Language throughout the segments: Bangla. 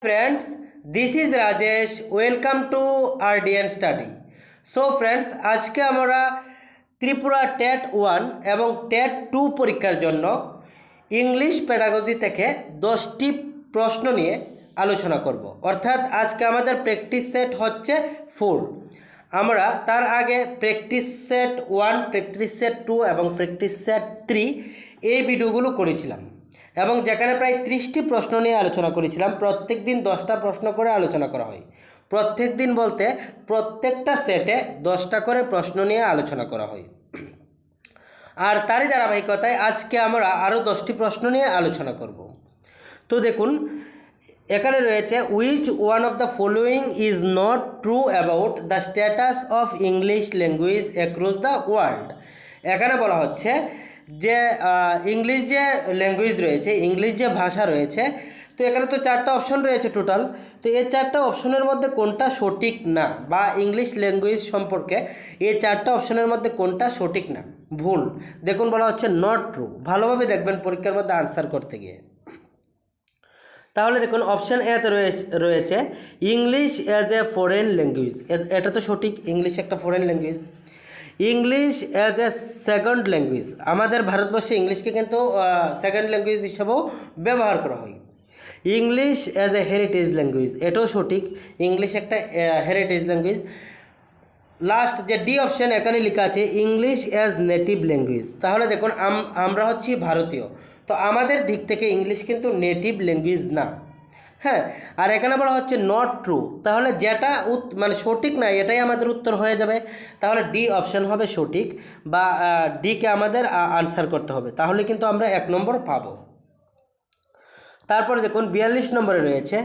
Friends, this is Rajesh. Welcome to RDN Study. So friends, আজকে আমরা ত্রিপুরা টেট 1 এবং টেট 2 পরীক্ষার জন্য ইংলিশ পেডাগজি থেকে 10টি প্রশ্ন নিয়ে আলোচনা করব। অর্থাৎ আজকে আমাদের প্র্যাকটিস সেট হচ্ছে 4। আমরা তার আগে প্র্যাকটিস সেট 1, প্র্যাকটিস সেট 2 এবং প্র্যাকটিস সেট 3 এই ভিডিওগুলো করেছিলাম এবং যেখানে প্রায় 30টি প্রশ্ন নিয়ে আলোচনা করেছিলাম। প্রত্যেক দিন 10টা প্রশ্ন করে আলোচনা করা হয়। প্রত্যেক দিন বলতে প্রত্যেকটা সেটে 10টা করে প্রশ্ন নিয়ে আলোচনা করা হয়। আর তারই ধারাবাহিকতায় আজকে আমরা আরও 10টি প্রশ্ন নিয়ে আলোচনা করব। তো দেখুন, এখানে রয়েছে which one of the following is not true about the status of English language across the world. এখানে বলা হচ্ছে যে ইংলিশ যে ল্যাঙ্গুয়েজ রয়েছে, ইংলিশ যে ভাষা রয়েছে, তো এখানে তো 4টা অপশন রয়েছে টোটাল। তো এই 4টা অপশনের মধ্যে কোনটা সঠিক না, বা ইংলিশ ল্যাঙ্গুয়েজ সম্পর্কে এই 4টা অপশনের মধ্যে কোনটা সঠিক না, ভুল। দেখুন বলা হচ্ছে নট ট্রু। ভালোভাবে দেখবেন পরীক্ষার মধ্যে আনসার করতে গিয়ে। তাহলে দেখুন অপশান এতে রয়েছে English as a foreign language. এটা তো সঠিক, ইংলিশ একটা foreign language. English as a second language, আমাদের ভারতবর্ষে ইংলিশকে কিন্তু সেকেন্ড ল্যাঙ্গুয়েজ হিসাবেও ব্যবহার করা হয়। English as a heritage language, এটাও সঠিক, ইংলিশ একটা হেরিটেজ ল্যাঙ্গুয়েজ। লাস্ট যে ডি অপশান এখানে লেখা আছে ইংলিশ অ্যাজ নেটিভ ল্যাঙ্গুয়েজ। তাহলে দেখুন আমরা হচ্ছি ভারতীয়, তো আমাদের দিক থেকে ইংলিশ কিন্তু নেটিভ ল্যাঙ্গুয়েজ না। হ্যাঁ, আর এখানে বলা হচ্ছে নট ট্রু, তাহলে যেটা মানে সঠিক না এটাই আমাদের উত্তর হয়ে যাবে। তাহলে ডি অপশান হবে সঠিক, বা ডিকে আমাদের আনসার করতে হবে, তাহলে কিন্তু আমরা 1 নম্বর পাবো। তারপরে দেখুন 42 নম্বরে রয়েছে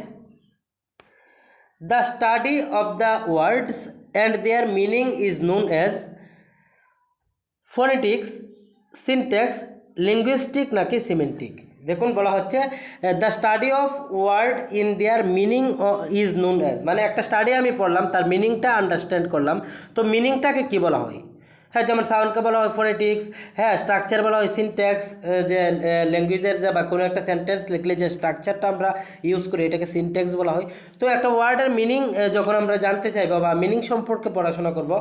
the study of the words and their meaning is known as phonetics, syntax, linguistic নাকি সিমেন্টিক। দেখুন বলা হচ্ছে the study of word in their meaning is known as, মানে একটা স্টাডি আমি পড়লাম, তার মিনিংটা আন্ডারস্ট্যান্ড করলাম, তো মিনিংটাকে কী বলা হয়? হ্যাঁ, যেমন সাউন্ডকে বলা হয় ফোনেটিক্স, হ্যাঁ স্ট্রাকচার বলা হয় সিনট্যাক্স, যে ল্যাঙ্গুয়েজের যে বা কোনো একটা সেন্টেন্স লিখলে যে স্ট্রাকচারটা আমরা ইউজ করি এটাকে সিনট্যাক্স বলা হয়। তো একটা ওয়ার্ডের মিনিং যখন আমরা জানতে চাইবো বা মিনিং সম্পর্কে পড়াশোনা করব,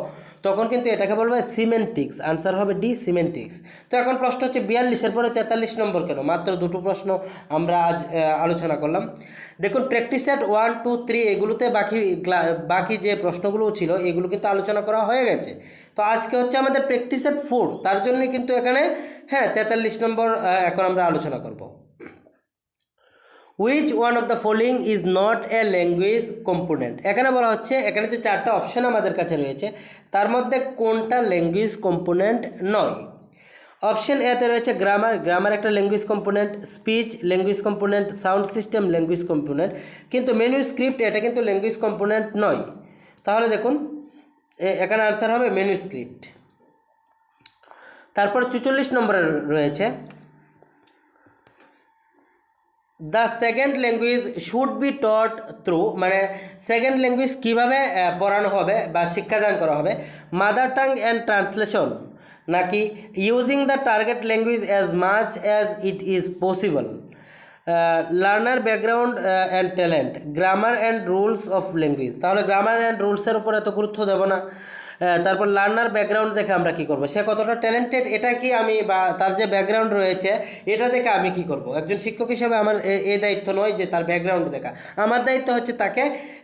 তখন কিন্তু এটাকে বলবো সিমেন্টিক্স। আনসার হবে ডি, সিমেন্টিক্স। তো এখন প্রশ্ন হচ্ছে 42-এর পরে 43 নম্বর কেন? মাত্র 2টো প্রশ্ন আমরা আজ আলোচনা করলাম। দেখুন প্র্যাকটিস সেট 1, 2, 3 এগুলোতে বাকি যে প্রশ্নগুলো ছিল এগুলো কিন্তু আলোচনা করা হয়ে গেছে। তো আজকে হচ্ছে আমাদের প্র্যাকটিস সেট 4, তার জন্যই কিন্তু এখানে 43 নম্বর এখন আমরা আলোচনা করব। Which one of the following is not a language component. এখানে বলা হচ্ছে এখানে যে 4টা অপশান আমাদের কাছে রয়েছে তার মধ্যে কোনটা ল্যাঙ্গুয়েজ কম্পোনেন্ট নয়। অপশন এতে রয়েছে গ্রামার একটা language component, speech language component, sound system language component, কিন্তু ম্যানুস্ক্রিপ্ট এটা কিন্তু ল্যাঙ্গুয়েজ কম্পোনেন্ট নয়। তাহলে দেখুন এখানে আনসার হবে ম্যানুস্ক্রিপ্ট। তারপর 44 নম্বরে রয়েছে the second language should be taught through, মানে সেকেন্ড ল্যাঙ্গুয়েজ কীভাবে পড়ানো হবে বা শিক্ষাদান করা হবে, মাদার টাং অ্যান্ড ট্রান্সলেশন নাকি using the target language as much as it is possible, learner background and talent, grammar and rules of language. তাহলে গ্রামার অ্যান্ড রুলসের উপর এত গুরুত্ব দেবো না। তারপর লার্নার ব্যাকগ্রাউন্ড দেখে আমরা কি করব, সে কতটা ট্যালেন্টেড এটা কি আমি, বা তার যে ব্যাকগ্রাউন্ড রয়েছে এটা দেখে আমি কি করব। একজন শিক্ষক হিসেবে আমার এই দায়িত্ব নয় যে তার ব্যাকগ্রাউন্ড দেখা, আমার দায়িত্ব হচ্ছে তাকে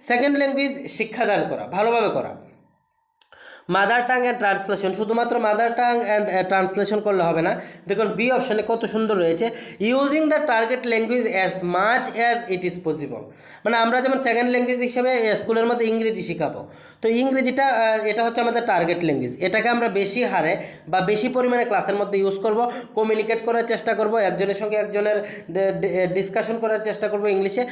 সেকেন্ড ল্যাঙ্গুয়েজ শিক্ষাদান করা, ভালোভাবে করা। মাদার টাং অ্যান্ড ট্রান্সলেশন, শুধুমাত্র মাদার টাং অ্যান্ড ট্রান্সলেশন করলে হবে না। দেখুন বি অপশানে কত সুন্দর রয়েছে using the target language as much as it is possible, মানে আমরা যেমন সেকেন্ড ল্যাঙ্গুয়েজ হিসেবে স্কুলের মধ্যে ইংরেজি শেখাবো, তো ইংরেজিটা এটা হচ্ছে আমাদের টার্গেট ল্যাঙ্গুয়েজ, এটাকে আমরা বেশি হারে বা বেশি পরিমাণে ক্লাসের মধ্যে ইউজ করব, কমিউনিকেট করার চেষ্টা করব, একজনের সঙ্গে একজনের ডিসকাশন করার চেষ্টা করব ইংলিশে।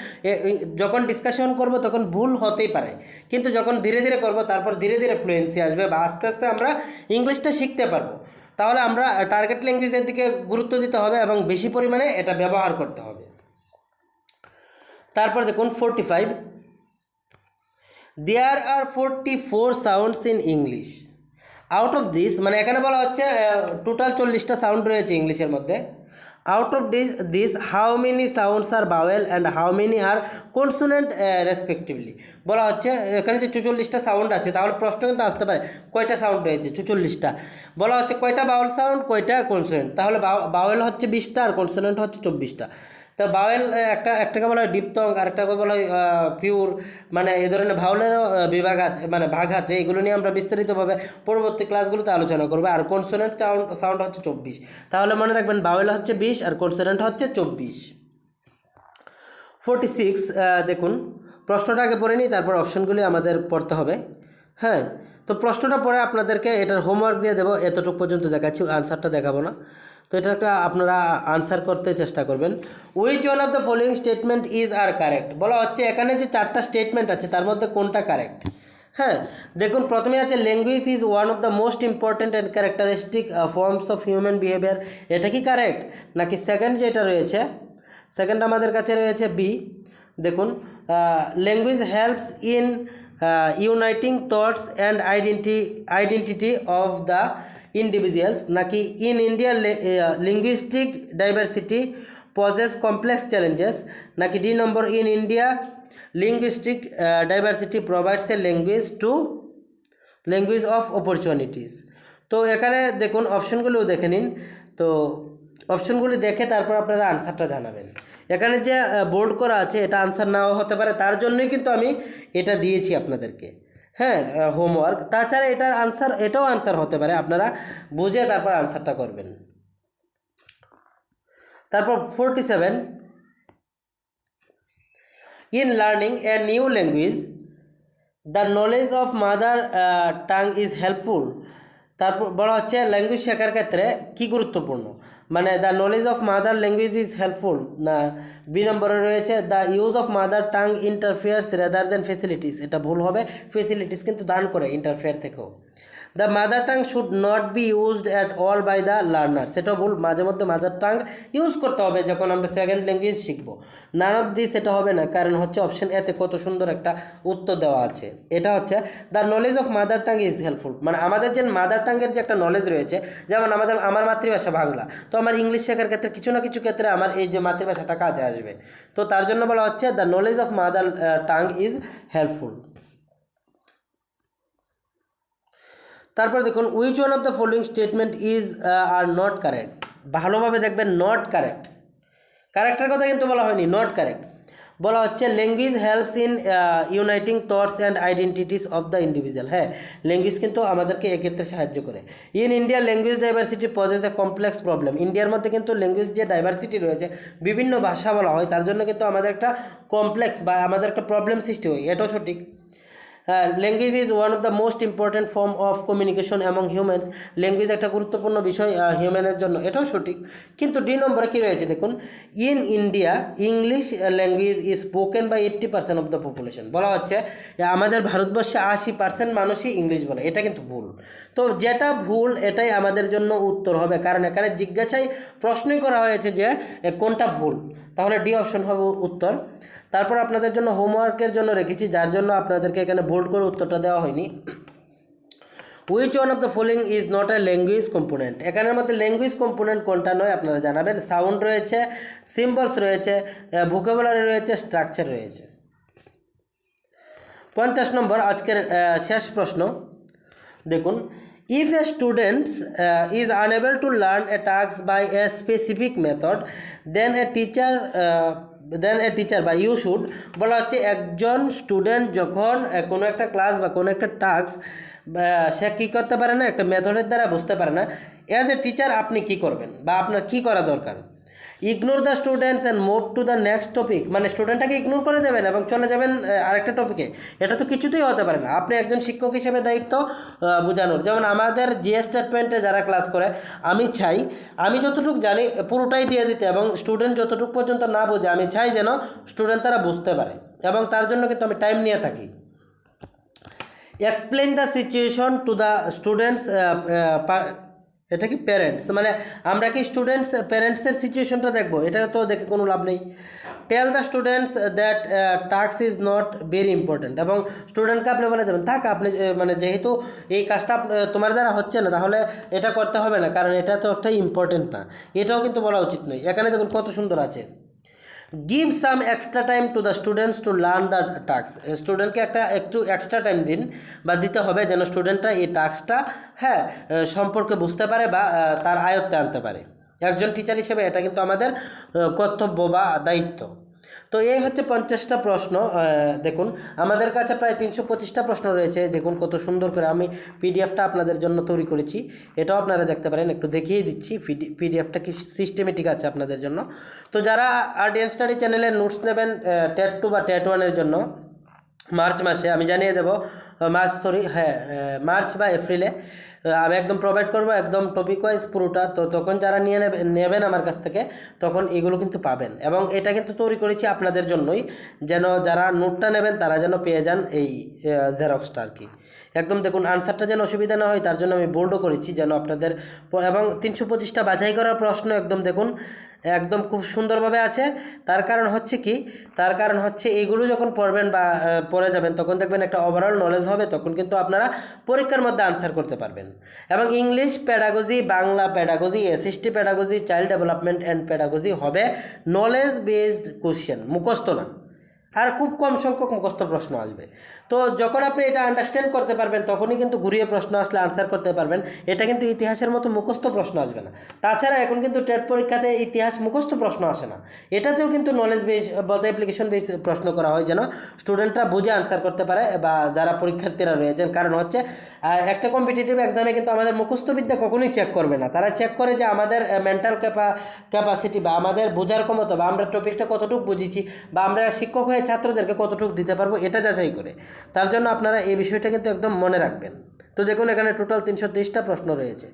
যখন ডিসকাশন করব তখন ভুল হতেই পারে, কিন্তু যখন ধীরে ধীরে করব তারপর ধীরে ধীরে ফ্লুয়েন্সি আসবে বা আস্তে আস্তে আমরা ইংলিশটা শিখতে পারবো। তাহলে আমরা টার্গেট ল্যাঙ্গুয়েজের দিকে গুরুত্ব দিতে হবে এবং বেশি পরিমাণে এটা ব্যবহার করতে হবে। তারপর দেখুন 45, দেয়ার আর 44 sounds in English, out of this, মানে এখানে বলা হচ্ছে টোটাল 40টা সাউন্ড রয়েছে ইংলিশের মধ্যে, Out of this how many sounds are vowel and how many are consonant respectively? বলা হচ্ছে এখানে যে 44টা সাউন্ড আছে, তাহলে প্রশ্ন কিন্তু আসতে পারে কয়টা সাউন্ড রয়েছে 44টা। বলা হচ্ছে কয়টা বাউল সাউন্ড, কয়টা কনসোনেন্ট, তাহলে বাউল হচ্ছে 20টা আর কনসোনেন্ট হচ্ছে 24টা। তো বাউল একটাকে বলা হয় ডিপথং, আরেকটাকে বলা হয় পিওর, মানে এই ধরনের ভাউলেরও বিভাগ আছে, মানে ভাগ আছে। এগুলো নিয়ে আমরা বিস্তারিতভাবে পরবর্তী ক্লাসগুলোতে আলোচনা করবো। আর কনসোনেন্ট সাউন্ড হচ্ছে 24। তাহলে মনে রাখবেন বাউল হচ্ছে 20 আর কনসোনেন্ট হচ্ছে 24। 46 দেখুন, প্রশ্নটা আগে পড়ে নিই, তারপর অপশনগুলি আমাদের পড়তে হবে। হ্যাঁ, তো প্রশ্নটা পরে আপনাদেরকে এটার হোমওয়ার্ক দিয়ে দেবো, এতটুকু পর্যন্ত দেখাচ্ছি, আনসারটা দেখাবো না। তো এটা একটা আপনারা আনসার করতে চেষ্টা করবেন। Which one of the following statement is আর কারেক্ট? বলা হচ্ছে এখানে যে 4টা স্টেটমেন্ট আছে তার মধ্যে কোনটা কারেক্ট। হ্যাঁ, দেখুন প্রথমে আছে language is one of the most important and characteristic forms of human behaviour, এটা কি কারেক্ট? নাকি সেকেন্ড যেটা রয়েছে, সেকেন্ড আমাদের কাছে রয়েছে বি। দেখুন language helps in uniting thoughts and identity of the individuals, নাকি in India linguistic diversity poses complex challenges, নাকি D number in India linguistic diversity provides a language of opportunities. তো এখানে দেখুন অপশনগুলিও দেখে নিন। তো অপশনগুলি দেখে তারপর আপনারা আনসারটা জানাবেন। এখানে যে বোল্ড করা আছে এটা আনসার নাও হতে পারে, তার জন্যই কিন্তু আমি এটা দিয়েছি আপনাদেরকে। হ্যাঁ, হোমওয়ার্ক। তাছাড়া এটার আনসার, এটাও আনসার হতে পারে, আপনারা বুঝে তারপর আনসারটা করবেন। তারপর 47, in learning a new language the knowledge of mother tongue is helpful. তারপর বলা হচ্ছে ল্যাঙ্গুয়েজ শেখার ক্ষেত্রে কি গুরুত্বপূর্ণ, মানে the knowledge of mother language is helpful, না বি নম্বরে রয়েছে the use of mother tongue interferes rather than facilitates. এটা ভুল হবে, ফেসিলিটিস কিন্তু দান করে ইন্টারফেয়ার থেকেও। The mother tongue should not be used at all by the learner, সেটাও ভুল, মাঝে মধ্যে মাদার টাং ইউজ করতে হবে যখন আমরা সেকেন্ড ল্যাঙ্গুয়েজ শিখবো। নান অফ দিস এটা হবে না, কারণ হচ্ছে অপশন এতে কত সুন্দর একটা উত্তর দেওয়া আছে। এটা হচ্ছে the knowledge of mother tongue is helpful, মানে আমাদের যে মাদার টাঙ্গের যে একটা নলেজ রয়েছে, যেমন আমার মাতৃভাষা বাংলা, তো আমার ইংলিশ শেখার ক্ষেত্রে কিছু না কিছু ক্ষেত্রে আমার এই যে মাতৃভাষাটা কাজে আসবে। তো তার জন্য বলা হচ্ছে the knowledge of mother tongue is helpful. তারপর দেখুন which one of the following statement is are not correct. ভালোভাবে দেখবেন, নট কারেক্ট, কারেক্টের কথা কিন্তু বলা হয়নি, নট কারেক্ট। বলা হচ্ছে language helps in uniting thoughts and identities of the individual. হ্যাঁ, ল্যাঙ্গুয়েজ কিন্তু আমাদেরকে এক্ষেত্রে সাহায্য করে। In India language diversity poses a complex problem. ইন্ডিয়ার মধ্যে কিন্তু ল্যাঙ্গুয়েজ যে ডাইভার্সিটি রয়েছে, বিভিন্ন ভাষা বলা হয়, তার জন্য কিন্তু আমাদের একটা কমপ্লেক্স বা আমাদের একটা প্রবলেম সৃষ্টি হয়, এটাও সঠিক। Language is one of the most important form of communication among humans. Language একটা গুরুত্বপূর্ণ বিষয় হিউম্যানের জন্য, এটাও সঠিক। কিন্তু ডি নম্বরে কী রয়েছে দেখুন, in India English language is spoken by 80% of the population. বলা হচ্ছে আমাদের ভারতবর্ষে 80% মানুষই ইংলিশ বলে, এটা কিন্তু ভুল। তো যেটা ভুল এটাই আমাদের জন্য উত্তর হবে, কারণ এখানে জিজ্ঞাসায় প্রশ্নই করা হয়েছে যে কোনটা ভুল, তাহলে ডি অপশন হবে উত্তর। তারপর আপনাদের জন্য হোমওয়ার্কের জন্য রেখেছি, যার জন্য আপনাদেরকে এখানে বোল্ড করে উত্তরটা দেওয়া হয়নি। Which one of the following is not a language component. এখানের মধ্যে ল্যাঙ্গুয়েজ কম্পোনেন্ট কোনটা নয় আপনারা জানাবেন। সাউন্ড রয়েছে, সিম্বলস রয়েছে, ভোকাবুলারি রয়েছে, স্ট্রাকচার রয়েছে। 50 নম্বর আজকের শেষ প্রশ্ন দেখুন, if a student is unable to learn a task by a specific method, then a teacher বা you should। বলা হচ্ছে একজন স্টুডেন্ট যখন কোনো একটা ক্লাস বা কোনো একটা টাস্ক সে কী করতে পারে না, একটা মেথডের দ্বারা বুঝতে পারে না, অ্যাজ এ টিচার আপনি কি করবেন বা আপনার কি করা দরকার? Ignore the students and move to the next topic, মানে স্টুডেন্টটাকে ইগনোর করে দেবেন এবং চলে যাবেন আরেকটা টপিকে, এটা তো কিছুতেই হতে পারে না। আপনি একজন শিক্ষক হিসেবে দায়িত্ব বোঝানোর। যেমন আমাদের জিএস স্টেটমেন্টে যারা ক্লাস করে, আমি যতটুকু জানি পুরোটাই দিয়ে দিতে, এবং স্টুডেন্ট যতটুকু পর্যন্ত না বোঝে আমি চাই যেন স্টুডেন্ট তারা বুঝতে পারে, এবং তার জন্য কিন্তু আমি টাইম নিয়ে থাকি। Explain the situation to the students এটা কি প্যারেন্টস, মানে আমরা কি স্টুডেন্টস প্যারেন্টসের সিচুয়েশনটা দেখবো? এটা তো দেখে কোনো লাভ নেই। Tell the students that task is not very important, এবং স্টুডেন্টকে আপনি বলে দেবেন থাক আপনি মানে যেহেতু এই কাজটা তোমার দ্বারা হচ্ছে না তাহলে এটা করতে হবে না, কারণ এটা তো একটা ইম্পর্টেন্ট না। এটাও কিন্তু বলা উচিত নয়। এখানে দেখুন কত সুন্দর আছে, give some extra time to the students to learn the task. স্টুডেন্টকে একটু এক্সট্রা টাইম দিন বা দিতে হবে যেন স্টুডেন্টরা এই টাস্কটা হ্যাঁ সম্পর্কে বুঝতে পারে বা তার আয়ত্তে আনতে পারে। একজন টিচার হিসেবে এটা কিন্তু আমাদের কর্তব্য বা দায়িত্ব। তো এই হচ্ছে 50টা প্রশ্ন। দেখুন আমাদের কাছে প্রায় 325টা প্রশ্ন রয়েছে। দেখুন কত সুন্দর করে আমি পিডিএফটা আপনাদের জন্য তৈরি করেছি, এটাও আপনারা দেখতে পারেন। একটু দেখিয়ে দিচ্ছি পিডিএফটা কি সিস্টেমেটিক আছে আপনাদের জন্য। তো যারা আরডিএন স্টাডি চ্যানেলের নোটস নেবেন টেট 2 বা টেট 1-এর জন্য মার্চ মাসে, আমি জানিয়ে দেবো মার্চ বা এপ্রিলে আমি একদম প্রোভাইড করব একদম টপিক ওয়াইজ পুরোটা। তো তখন যারা নেবেন আমার কাছ থেকে তখন এগুলো কিন্তু পাবেন, এবং এটা কিন্তু তৈরি করেছি আপনাদের জন্যই, যেন যারা নোটটা নেবেন তারা যেন পেয়ে যান এই জেরক্সটা আর কি। একদম দেখুন আনসারটা যেন অসুবিধা না হয় তার জন্য আমি বোল্ডও করেছি যেন আপনাদের, এবং 325টা বাছাই করার প্রশ্ন একদম দেখুন একদম খুব সুন্দরভাবে আছে। তার কারণ হচ্ছে কি, তার কারণ হচ্ছে এইগুলো যখন পড়বেন বা পড়ে যাবেন তখন দেখবেন একটা ওভারঅল নলেজ হবে, তখন কিন্তু আপনারা পরীক্ষার মধ্যে আনসার করতে পারবেন। এবং English pedagogy, Bangla pedagogy, SST pedagogy, child development and pedagogy হবে নলেজ বেসড কোশ্চেন, মুখস্থ না। আর খুব কম সংখ্যক মুখস্থ প্রশ্ন আসবে। তো যখন আপনি এটা আন্ডারস্ট্যান্ড করতে পারবেন তখনই কিন্তু ঘুরিয়ে প্রশ্ন আসলে আনসার করতে পারবেন। এটা কিন্তু ইতিহাসের মতো মুখস্থ প্রশ্ন আসবে না। তাছাড়া এখন কিন্তু টেট পরীক্ষাতে ইতিহাস মুখস্থ প্রশ্ন আসে না, এটাতেও কিন্তু নলেজ বেস বলতে অ্যাপ্লিকেশন বেস প্রশ্ন করা হয় যেন স্টুডেন্টরা বুঝে আনসার করতে পারে বা যারা পরীক্ষার্থীরা রয়েছেন। কারণ হচ্ছে একটা কম্পিটিটিভ এক্সামে কিন্তু আমাদের মুখস্থবিদ্যা কখনোই চেক করবে না, তারা চেক করে যে আমাদের মেন্টাল ক্যাপাসিটি বা আমাদের বোঝার ক্ষমতা বা আমরা টপিকটা কতটুকু বুঝেছি বা আমরা শিক্ষক হয়ে ছাত্রদেরকে কতটুকু দিতে পারবো এটা যাচাই করে। তার জন্য আপনারা এই বিষয়টা কিন্তু একদম মনে রাখবেন। তো দেখুন এখানে টোটাল 330টা প্রশ্ন রয়েছে।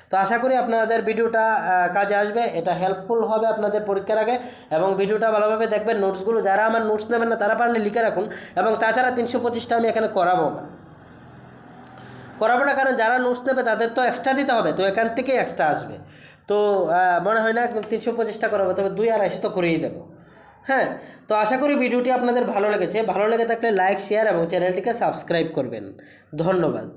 তো আশা করি আপনাদের ভিডিওটা কাজে আসবে, এটা হেল্পফুল হবে আপনাদের পরীক্ষার আগে, এবং ভিডিওটা ভালোভাবে দেখবেন। নোটসগুলো যারা আমার নোটস নেবেন না তারা পারলে লিখে রাখুন, এবং তাছাড়া 325টা আমি এখানে করাবো না, কারণ যারা নোটস নেবে তাদের তো এক্সট্রা দিতে হবে, তো এখান থেকে এক্সট্রা আসবে। তো মনে হয় না একদম 325টা করাবো, তবে 2 250 তো করেই দেবো। হ্যাঁ, তো আশা করি ভিডিওটি আপনাদের ভালো লেগেছে। ভালো লেগে থাকলে লাইক, শেয়ার এবং চ্যানেলটিকে সাবস্ক্রাইব করবেন। ধন্যবাদ।